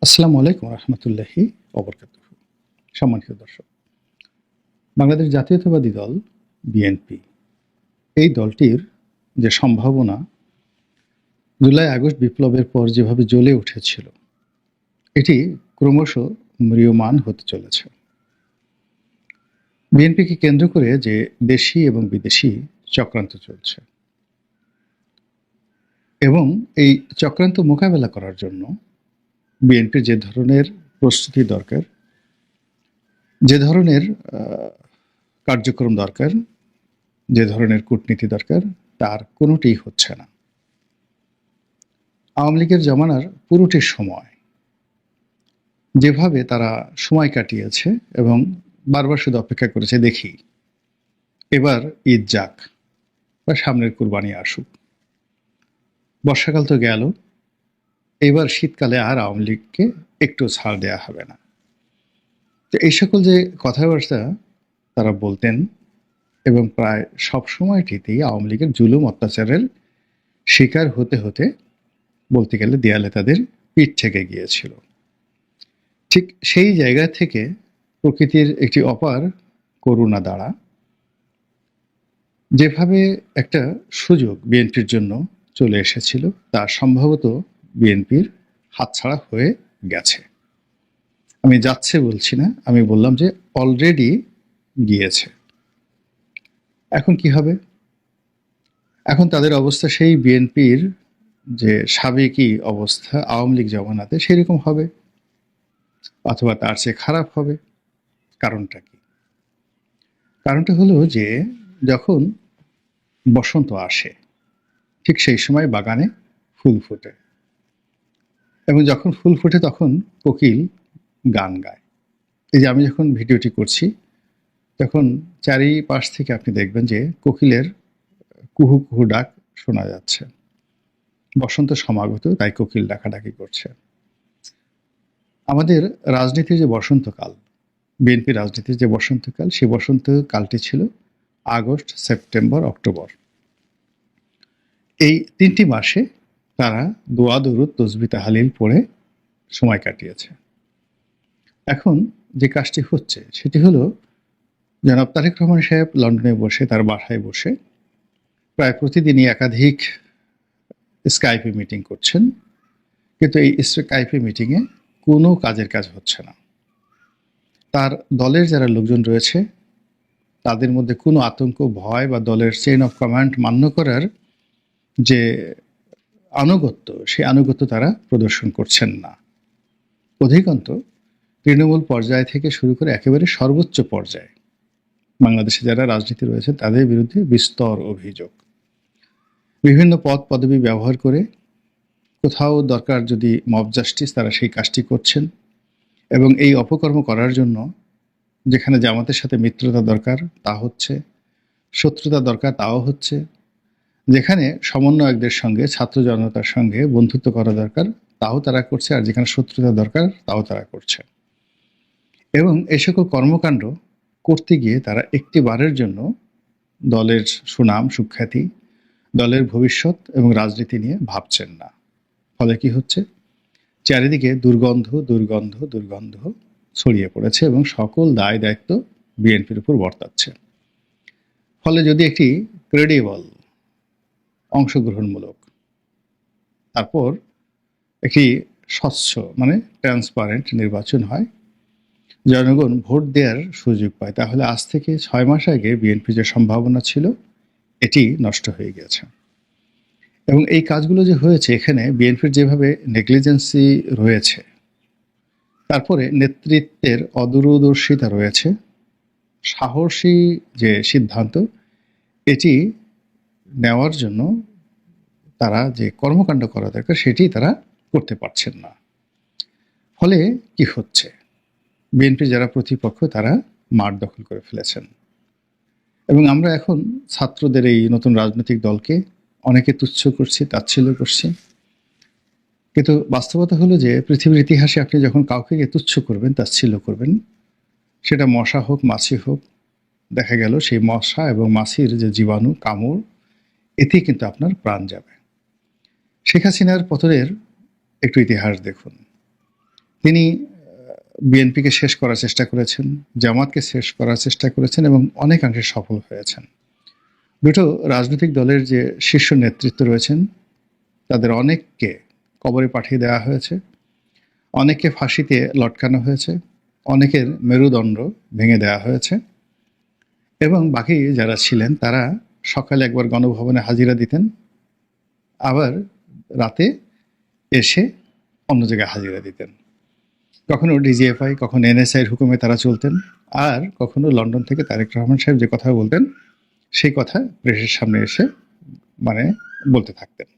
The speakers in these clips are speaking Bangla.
আসসালামু আলাইকুম রহমতুল্লাহি ওবরকাতুহু। সম্মানিত দর্শক, বাংলাদেশ জাতীয়তাবাদী দল বিএনপি এই দলটির যে সম্ভাবনা জুলাই আগস্ট বিপ্লবের পর যেভাবে জ্বলে উঠেছিল, এটি ক্রমশ ম্রিয়মাণ হতে চলেছে। বিএনপিকে কেন্দ্র করে যে দেশি এবং বিদেশি চক্রান্ত চলছে এবং এই চক্রান্ত মোকাবেলা করার জন্য বিএনপির যে ধরনের প্রস্তুতি দরকার, যে ধরনের কার্যক্রম দরকার, যে ধরনের কূটনীতি দরকার, তার কোনোটিই হচ্ছে না। আওয়ামী লীগের জমানার পুরোটি সময় যেভাবে তারা সময় কাটিয়েছে এবং বারবার শুধু অপেক্ষা করেছে, দেখি এবার ঈদ যাক বা সামনের কুরবানি আসুক, বর্ষাকাল তো গেল, এবার শীতকালে আর আওয়ামী লীগকে একটু ছাড় দেওয়া হবে না। তো এই সকল যে কথাবার্তা তারা বলতেন এবং প্রায় সব সময়টিতেই আওয়ামী লীগের জুলুম অত্যাচারের শিকার হতে হতে বলতে গেলে দেয়ালে তাদের পিঠ থেকে গিয়েছিল। ঠিক সেই জায়গা থেকে প্রকৃতির একটি অপার করুণা দ্বারা যেভাবে একটা সুযোগ বিএনপির জন্য চলে এসেছিল, তা সম্ভবত বিএনপির হাতছাড়া হয়ে গেছে। আমি যাচ্ছে বলছি না, আমি বললাম যে অলরেডি গিয়েছে। এখন কি হবে? এখন তাদের অবস্থা সেই বিএনপির যে সাবেকি অবস্থা আওয়ামী লীগ জমানাতে সেরকম হবে, অথবা তার চেয়ে খারাপ হবে। কারণটা কি? কারণটা হলো যে যখন বসন্ত আসে ঠিক সেই সময় বাগানে ফুল ফোটে, এবং যখন ফুল ফোটে তখন কোকিল গান গায়। এই যে আমি যখন ভিডিওটি করছি, তখন চারিপাশ থেকে আপনি দেখবেন যে কোকিলের কুহু কুহু ডাক শোনা যাচ্ছে। বসন্ত সমাগত, তাই কোকিল ডাকাডাকি করছে। আমাদের রাজনীতির যে বসন্তকাল, বিএনপি রাজনীতির যে বসন্তকাল, সেই বসন্তকালটি ছিল আগস্ট, সেপ্টেম্বর, অক্টোবর। এই ৩টি মাসে তারা দোয়া দরুদ তসবি তাহালিল পড়ে সময় কাটিয়েছে। এখন যে কাজটি হচ্ছে সেটি হলো, জনাব তারেক রহমান সাহেব লন্ডনে বসে তার বাসায় বসে প্রায় প্রতিদিনই একাধিক স্কাইপে মিটিং করছেন, কিন্তু এই স্কাইপে মিটিংয়ে কোনো কাজের কাজ হচ্ছে না। তার দলের যারা লোকজন রয়েছে তাদের মধ্যে কোনো আতঙ্ক, ভয় বা দলের চেইন অফ কমান্ড মান্য করার যে আনুগত্য, সেই আনুগত্য তারা প্রদর্শন করছেন না। অধিকন্ত তৃণমূল পর্যায় থেকে শুরু করে একেবারে সর্বোচ্চ পর্যায়ে বাংলাদেশে যারা রাজনীতি রয়েছে তাদের বিরুদ্ধে বিস্তর অভিযোগ। বিভিন্ন পদ পদবি ব্যবহার করে কোথাও দরকার যদি মব জাস্টিস, তারা সেই কাজটি করছেন, এবং এই অপকর্ম করার জন্য যেখানে জামাতের সাথে মিত্রতা দরকার তা হচ্ছে, শত্রুতা দরকার তাও হচ্ছে, যেখানে সমন্বয়কদের সঙ্গে ছাত্র জনতার সঙ্গে বন্ধুত্ব করা দরকার তাও তারা করছে, আর যেখানে শত্রুতা দরকার তাও তারা করছে। এবং এই সকল কর্মকাণ্ড করতে গিয়ে তারা একটি বারের জন্য দলের সুনাম, সুখ্যাতি, দলের ভবিষ্যৎ এবং রাজনীতি নিয়ে ভাবছেন না। ফলে কি হচ্ছে? চারিদিকে দুর্গন্ধ দুর্গন্ধ দুর্গন্ধ ছড়িয়ে পড়েছে এবং সকল দায় দায়িত্ব বিএনপির উপর বর্তাচ্ছে। ফলে যদি একটি ক্রেডিবল, অংশগ্রহণমূলক, তারপর একটি স্বচ্ছ মানে ট্রান্সপারেন্ট নির্বাচন হয়, জনগণ ভোট দেওয়ার সুযোগ পায়, তাহলে আজ থেকে ৬ মাস আগে বিএনপি যে সম্ভাবনা ছিল এটি নষ্ট হয়ে গেছে। এবং এই কাজগুলো যে হয়েছে, এখানে বিএনপির যেভাবে নেগলিজেন্সি রয়েছে, তারপরে নেতৃত্বের অদূরদর্শিতা রয়েছে, সাহসী যে সিদ্ধান্ত এটি নেওয়ার জন্য তারা যে কর্মকাণ্ড করা দরকার সেটি তারা করতে পারছেন না। ফলে কি হচ্ছে? বিএনপি যারা প্রতিপক্ষ তারা মাঠ দখল করে ফেলেছেন, এবং আমরা এখন ছাত্রদের এই নতুন রাজনৈতিক দলকে অনেকে তুচ্ছ করছি, তাচ্ছিল্য করছি। কিন্তু বাস্তবতা হলো যে পৃথিবীর ইতিহাসে আপনি যখন কাউকে তুচ্ছ করবেন, তাচ্ছিল্য করবেন, সেটা মশা হোক, মাছি হোক, দেখা গেল সেই মশা এবং মাছির যে জীবাণু কামড়, এতেই কিন্তু আপনার প্রাণ যাবে। শেখ হাসিনার পতনের একটু ইতিহাস দেখুন। তিনি বিএনপিকে শেষ করার চেষ্টা করেছেন, জামাতকে শেষ করার চেষ্টা করেছেন এবং অনেকাংশে সফল হয়েছেন। দুটো রাজনৈতিক দলের যে শীর্ষ নেতৃত্ব রয়েছেন তাদের অনেককে কবরে পাঠিয়ে দেওয়া হয়েছে, অনেককে ফাঁসিতে লটকানো হয়েছে, অনেকের মেরুদণ্ড ভেঙে দেওয়া হয়েছে এবং বাকি যারা ছিলেন তারা সকালে একবার গণভবনে হাজিরা দিতেন, আবার রাতে এসে অন্য জায়গায় হাজিরা দিতেন। কখনো ডিজিএফআই, কখনো এনএসআইয়ের হুকুমে তারা চলতেন, আর কখনো লন্ডন থেকে তারেক রহমান সাহেব যে কথা বলতেন সেই কথা প্রেসের সামনে এসে মানে বলতে থাকতেন।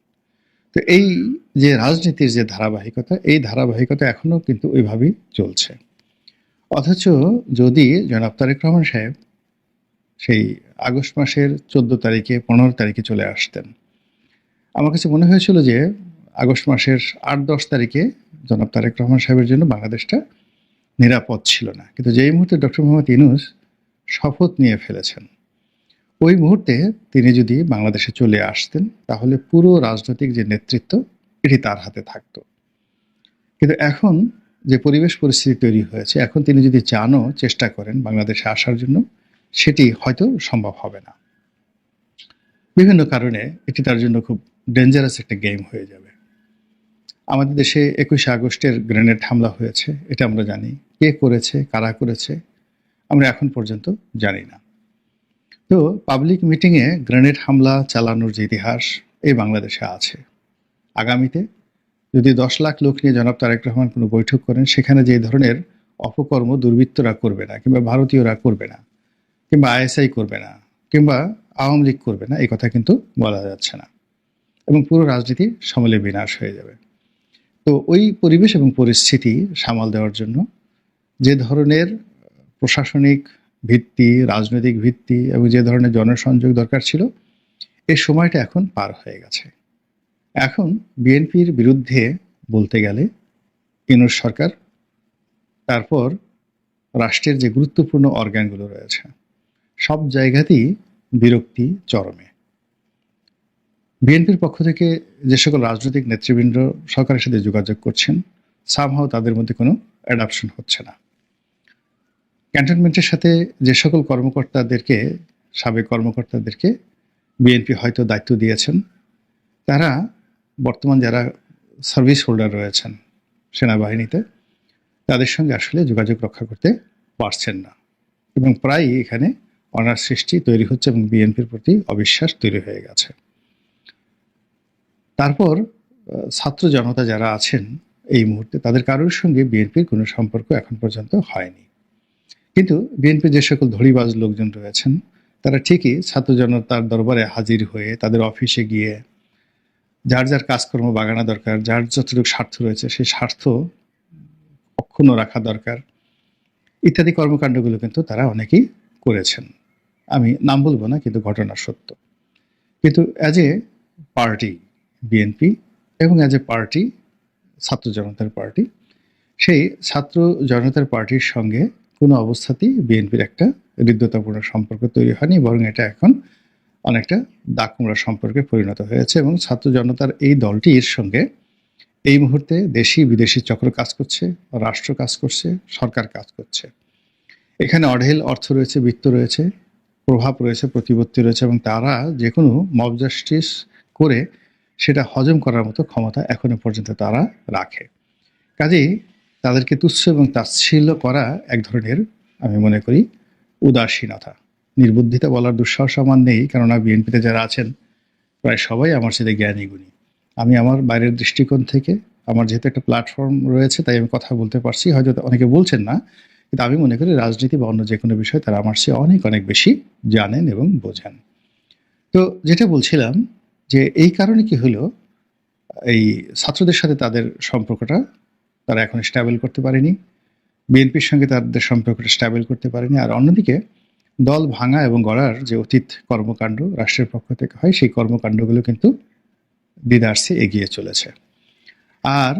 তো এই যে রাজনীতির যে ধারাবাহিকতা, এই ধারাবাহিকতা এখনো কিন্তু ওইভাবেই চলছে। অথচ যদি জনাব তারেক রহমান সাহেব সেই আগস্ট মাসের 14 তারিখে 15 তারিখে চলে আসতেন, আমার কাছে মনে হয়েছিল যে আগস্ট মাসের 8-10 তারিখে জনাব তারেক রহমান সাহেবের জন্য বাংলাদেশটা নিরাপদ ছিল না। কিন্তু যেই মুহূর্তে ডক্টর মোহাম্মদ ইউনূস শপথ নিয়ে ফেলেছেন, ওই মুহূর্তে তিনি যদি বাংলাদেশে চলে আসতেন তাহলে পুরো রাজনৈতিক যে নেতৃত্ব এটি তার হাতে থাকতো। কিন্তু এখন যে পরিবেশ পরিস্থিতি তৈরি হয়েছে, এখন তিনি যদি চানও চেষ্টা করেন বাংলাদেশে আসার জন্য, সেটি হয়তো সম্ভব হবে না। বিভিন্ন কারণে এটি তার জন্য খুব ডেঞ্জারাস একটা গেম হয়ে যাবে। আমাদের দেশে 21শে আগস্টের গ্রেনেড হামলা হয়েছে, এটা আমরা জানি। কে করেছে, কারা করেছে, আমরা এখন পর্যন্ত জানি না। তো পাবলিক মিটিংয়ে গ্রেনেড হামলা চালানোর যে ইতিহাস এই বাংলাদেশে আছে। আগামীতে যদি 10 লাখ লোক নিয়ে জনাব তারেক রহমান কোনো বৈঠক করেন, সেখানে যে ধরনের অপকর্ম দুর্বৃত্তরা করবে না, কিংবা ভারতীয়রা করবে না, কিংবা আইএসআই করবে না, কিংবা আওয়ামী লীগ করবে না, এই কথা কিন্তু বলা যাচ্ছে না, এবং পুরো রাজনীতি সমূলে বিনাশ হয়ে যাবে। তো ওই পরিবেশ এবং পরিস্থিতি সামাল দেওয়ার জন্য যে ধরনের প্রশাসনিক ভিত্তি, রাজনৈতিক ভিত্তি এবং যে ধরনের জনসংযোগ দরকার ছিল, এই সময়টা এখন পার হয়ে গেছে। এখন বিএনপির বিরুদ্ধে বলতে গেলে ইউনূস সরকার, তারপর রাষ্ট্রের যে গুরুত্বপূর্ণ অর্গানগুলো রয়েছে, সব জায়গাতেই বিরক্তি চরমে। বিএনপির পক্ষ থেকে যে সকল রাজনৈতিক নেতৃবৃন্দ সরকারের সাথে যোগাযোগ করছেন, সামহাও তাদের মধ্যে কোনো অ্যাডাপশন হচ্ছে না। ক্যান্টনমেন্টের সাথে যে সকল কর্মকর্তাদেরকে, সাবেক কর্মকর্তাদেরকে বিএনপি হয়তো দায়িত্ব দিয়েছেন, তারা বর্তমান যারা সার্ভিস হোল্ডার রয়েছেন সেনাবাহিনীতে, তাদের সঙ্গে আসলে যোগাযোগ রক্ষা করতে পারছেন না, এবং প্রায়ই এখানে অনার সৃষ্টি তৈরি হচ্ছে এবং বিএনপির প্রতি অবিশ্বাস তৈরি হয়ে গেছে। তারপর ছাত্র জনতা যারা আছেন এই মুহূর্তে, তাদের কারোর সঙ্গে বিএনপির কোনো সম্পর্ক এখন পর্যন্ত হয়নি। কিন্তু বিএনপির যে সকল ধড়িবাজ লোকজন রয়েছেন, তারা ঠিকই ছাত্র জনতার দরবারে হাজির হয়ে তাদের অফিসে গিয়ে যার যার কাজকর্ম বাগানো দরকার, যার যতটুকু স্বার্থ রয়েছে সেই স্বার্থ অক্ষুণ্ণ রাখা দরকার, ইত্যাদি কর্মকাণ্ডগুলো কিন্তু তারা অনেকেই করেছেন। আমি নাম বলবো না, কিন্তু ঘটনা সত্য। কিন্তু অ্যাজ এ পার্টি বিএনপি, এবং অ্যাজ এ পার্টি ছাত্র জনতার পার্টি, সেই ছাত্র জনতার পার্টির সঙ্গে কোনো অবস্থাতেই বিএনপির একটা হৃদ্যতাপূর্ণ সম্পর্ক তৈরি হয়নি, বরং এটা এখন অনেকটা দাকুমড়া সম্পর্কে পরিণত হয়েছে। এবং ছাত্র জনতার এই দলটির সঙ্গে এই মুহূর্তে দেশি বিদেশি চক্র কাজ করছে, রাষ্ট্র কাজ করছে, সরকার কাজ করছে। এখানে অঢেল অর্থ রয়েছে, বিত্ত রয়েছে, প্রভাব রয়েছে, প্রতিপত্তি রয়েছে, এবং তারা যে কোনো মব জাস্টিস করে সেটা হজম করার মতো ক্ষমতা এখনো পর্যন্ত তারা রাখে। কাজেই তাদেরকে তুচ্ছ এবং তাচ্ছিল্য করা এক ধরনের, আমি মনে করি, উদাসীনতা। নির্বুদ্ধিতা বলার দুঃসাহস আমার নেই, কেননা বিএনপিতে যারা আছেন প্রায় সবাই আমার সাথে জ্ঞানী গুণী। আমি আমার বাইরের দৃষ্টিকোণ থেকে, আমার যেহেতু একটা প্ল্যাটফর্ম রয়েছে, তাই আমি কথা বলতে পারছি। হয়তো অনেকে বলছেন না, কিন্তু আমি মনে করি রাজনীতি বা অন্য যে কোনো বিষয় তারা আমার চেয়ে অনেক অনেক বেশি জানেন এবং বোঝেন। তো যেটা বলছিলাম, যে এই কারণে কি হলো, এই ছাত্রদের সাথে তাদের সম্পর্কটা তারা এখন স্ট্যাবল করতে পারেনি, বিএনপির সঙ্গে তাদের সম্পর্কটা স্ট্যাবল করতে পারেনি। আর অন্যদিকে দল ভাঙা এবং গড়ার যে অতীত কর্মকাণ্ড রাষ্ট্রের পক্ষ থেকে হয়, সেই কর্মকাণ্ডগুলো কিন্তু দ্বিধার্থে এগিয়ে চলেছে। আর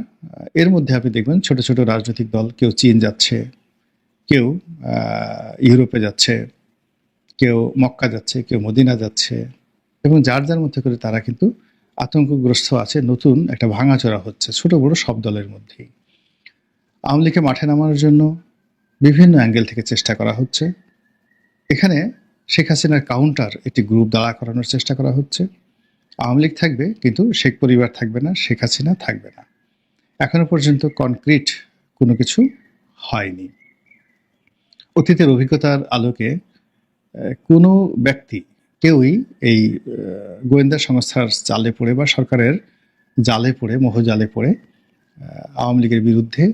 এর মধ্যে আপনি দেখবেন ছোট ছোট রাজনৈতিক দল, কেউ চীন যাচ্ছে, কেউ ইউরোপে যাচ্ছে, কেউ মক্কা যাচ্ছে, কেউ মদিনা যাচ্ছে, এবং যার যার মধ্যে করে তারা কিন্তু আতঙ্কগ্রস্ত আছে। নতুন একটা ভাঙাচোরা হচ্ছে ছোট বড় সব দলের মধ্যেই। আওয়ামী লীগকে মাঠে নামানোর জন্য বিভিন্ন অ্যাঙ্গেল থেকে চেষ্টা করা হচ্ছে। এখানে শেখ হাসিনার কাউন্টার একটি গ্রুপ দাঁড়া করানোর চেষ্টা করা হচ্ছে। আওয়ামী লীগ থাকবে, কিন্তু শেখ পরিবার থাকবে না, শেখ হাসিনা থাকবে না। এখনো পর্যন্ত কনক্রিট কোনো কিছু হয়নি। অতীতের অভিজ্ঞতার আলোকে কোনো ব্যক্তি কেউই এই গোয়েন্দা সংস্থার জালে পড়ে বা সরকারের জালে পড়ে, মোহজালে পড়ে আওয়ামী লীগের বিরুদ্ধে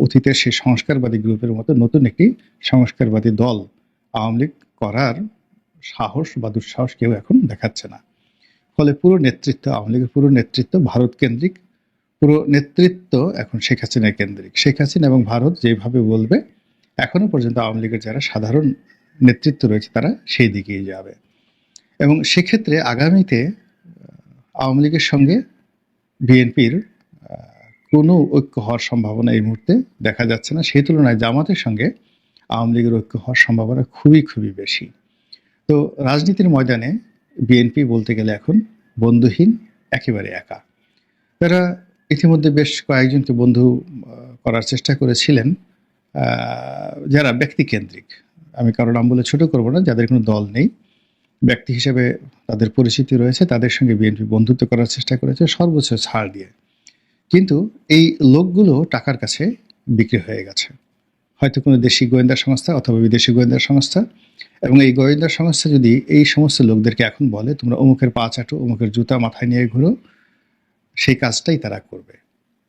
অতীতের সেই সংস্কারবাদী গ্রুপের মতো নতুন একটি সংস্কারবাদী দল আওয়ামী লীগ করার সাহস বা দুঃসাহস কেউ এখন দেখাচ্ছে না। ফলে পুরো নেতৃত্ব, আওয়ামী লীগের পুরো নেতৃত্ব ভারত কেন্দ্রিক, পুরো নেতৃত্ব এখন শেখ হাসিনা কেন্দ্রিক। শেখ হাসিনা এবং ভারত যেভাবে বলবে, এখনো পর্যন্ত আওয়ামী লীগের যারা সাধারণ নেতৃত্ব রয়েছে তারা সেই দিকেই যাবে। এবং সেক্ষেত্রে আগামীতে আওয়ামী লীগের সঙ্গে বিএনপির কোনো ঐক্য হওয়ার সম্ভাবনা এই মুহূর্তে দেখা যাচ্ছে না। সেই তুলনায় জামাতের সঙ্গে আওয়ামী লীগের ঐক্য হওয়ার সম্ভাবনা খুবই খুবই বেশি। তো রাজনীতির ময়দানে বিএনপি বলতে গেলে এখন বন্ধুহীন, একেবারে একা। তারা ইতিমধ্যে বেশ কয়েকজনকে বন্ধু করার চেষ্টা করেছিলেন, যারা ব্যক্তিকেন্দ্রিক। আমি কারো নাম বলে ছোট করব না, যাদের কোনো দল নেই, ব্যক্তি হিসেবে তাদের পরিচিতি রয়েছে, তাদের সঙ্গে বিএনপি বন্ধুত্ব করার চেষ্টা করেছে সর্বোচ্চ ছাড় দিয়ে। কিন্তু এই লোকগুলো টাকার কাছে বিক্রি হয়ে গেছে, হয়তো কোনো দেশি গোয়েন্দা সংস্থা অথবা বিদেশি গোয়েন্দা সংস্থা। এবং এই গোয়েন্দা সংস্থা যদি এই সমস্ত লোকদেরকে এখন বলে তোমরা অমুকের পা চাটো, অমুকের জুতা মাথায় নিয়ে ঘুরো, সেই কাজটাই তারা করবে।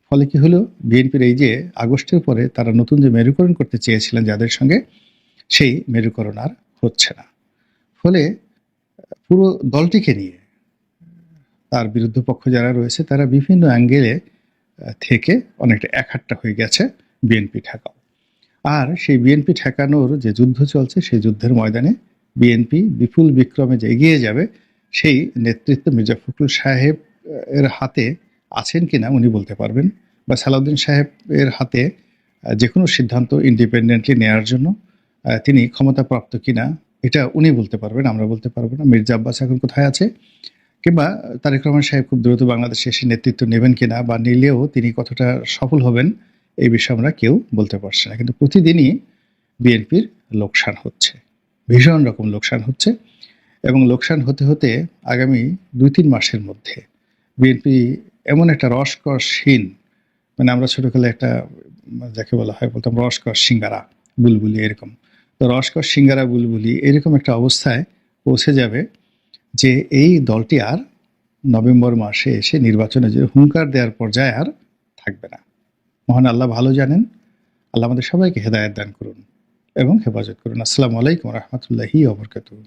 ফলে কি হলো, বিএনপির এই যে আগস্টের পরে তারা নতুন যে মেরুকরণ করতে চেয়েছিলেন যাদের সঙ্গে, সেই মেরুকরণ আর হচ্ছে না। ফলে পুরো দলটিকে নিয়ে তার বিরুদ্ধ পক্ষ যারা রয়েছে তারা বিভিন্ন অ্যাঙ্গেলে থেকে অনেকটা একহাট্টা হয়ে গেছে বিএনপি ঠেকাও। আর সেই বিএনপি ঠেকানোর যে যুদ্ধ চলছে, সেই যুদ্ধের ময়দানে বিএনপি বিপুল বিক্রমে যে এগিয়ে যাবে, সেই নেতৃত্ব মির্জা ফখরুল সাহেব এর হাতে আছেন কিনা উনি বলতে পারবেন, বা সালাউদ্দিন সাহেবের হাতে যে কোনো সিদ্ধান্ত ইন্ডিপেন্ডেন্টলি নেওয়ার জন্য তিনি ক্ষমতাপ্রাপ্ত কিনা এটা উনি বলতে পারবেন, আমরা বলতে পারবো না। মির্জা আব্বাস এখন কোথায় আছে, কিংবা তারেক রহমান সাহেব খুব দ্রুত বাংলাদেশে এসে নেতৃত্ব নেবেন কিনা, বা নিলেও তিনি কতটা সফল হবেন, এই বিষয়ে আমরা কেউ বলতে পারছি না। কিন্তু প্রতিদিনই বিএনপির লোকসান হচ্ছে, ভীষণ রকম লোকসান হচ্ছে। এবং লোকসান হতে হতে আগামী 2-3 মাসের মধ্যে বিএনপি এমন একটা রসকসহীন, মানে আমরা ছোটকালে একটা যাকে বলা হয় বলতাম রসকস সিঙ্গারা বুলবুলি, এরকম তো রসকস সিঙ্গারা বুলবুলি এরকম একটা অবস্থায় পৌঁছে যাবে যে এই দলটি আর নভেম্বর মাসে এসে নির্বাচনে যে হুঙ্কার দেওয়ার পর্যায়ে আর থাকবে না। মহান আল্লাহ ভালো জানেন। আল্লাহ আমাদের সবাইকে হেদায়েত দান করুন এবং হেফাজত করুন। আসসালামু আলাইকুম রহমতুল্লাহি ওয়া বারাকাতুহু।